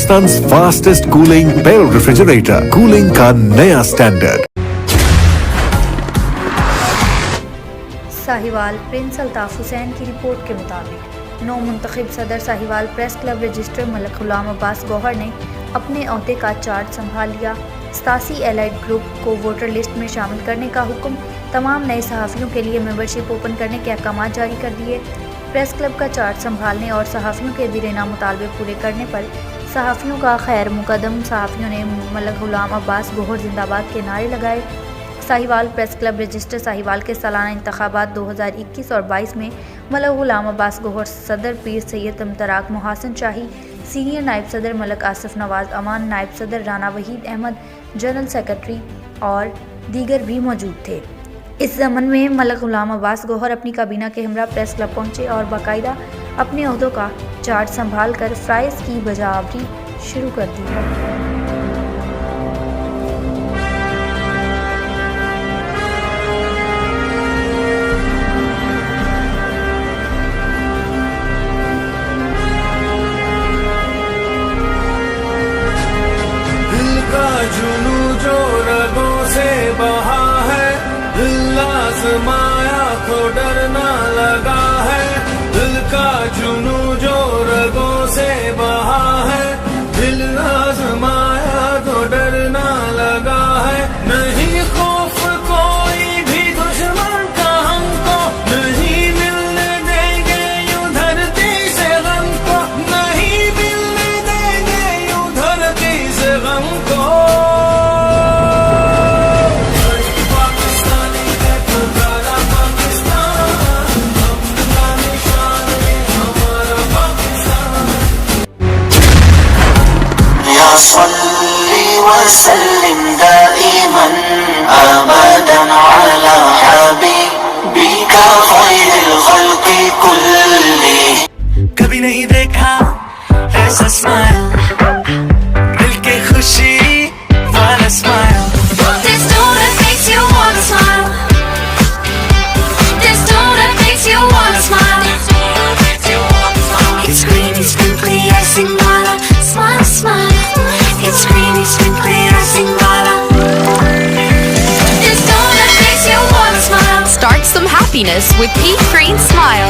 Hindustan fastest cooling barrel refrigerator, cooling का नया standard. Sahiwal prince Altaf Hussain की रिपोर्ट के मुताबिक नौ मुंतखब सदर Sahiwal press club registrar Malik Ghulam Abbas Gohar ने अपने अहदे का चार्ज संभाल लिया। 87 एलाइड ग्रुप को वोटर लिस्ट में शामिल करने का हुक्म, तमाम नए सहाफ़ियों के लिए मेंबरशिप ओपन करने के अहकाम जारी कर दिए। प्रेस क्लब का चार्ज संभालने और सहाफ़ियों के दिरेना मुतालबे पूरे करने पर सहाफ़ियों का खैर मुकदम। सहाफ़ियों ने मलिक गुलाम अब्बास गौहर जिंदाबाद के नारे लगाए। Sahiwal press club register Sahiwal के सालाना इंतखाबात 2021 और 22 में मलिक गुलाम अब्बास गौहर, सदर पीर सैयद अमतराक मोहसिन शाही, सीनियर नायब सदर मलिक आसिफ नवाज अमान, नायब सदर राना वहीद अहमद, जनरल सेक्रेटरी और दीगर भी मौजूद थे। इस ज़मन में मलिक गुलाम अब्बास गौहर अपनी काबीना के हमरा प्रेस क्लब पहुँचे और बाकायदा अपने अहदों का चार्ज संभाल कर फ़राइज़ की बजावरी शुरू कर दी है। जुनू जो रगों से बहा है, दिल आज़माया तो डरना लगा है। दिल का जुनू जो रगों से बहा है, दिल आज़माया तो डरना लगा है। नहीं खौफ कोई भी दुश्मन का हमको, नहीं मिलने देंगे यूं धरती से गम को, नहीं मिलने देंगे यूं धरती से गम को। صلي وسلم دائما أبدا على حبيبك خير الخلق كلهم। कभी नहीं देखा ऐसा स्माइल, दिल के खुशी वाला smile. This tone that makes you wanna smile. This tone that makes you wanna smile. It's green, it's sprinkly, icing wala. Smile, smile. It's green, it's sprinkly, icing wala. This tone that makes you wanna smile. Start some happiness with Peak Green Smile.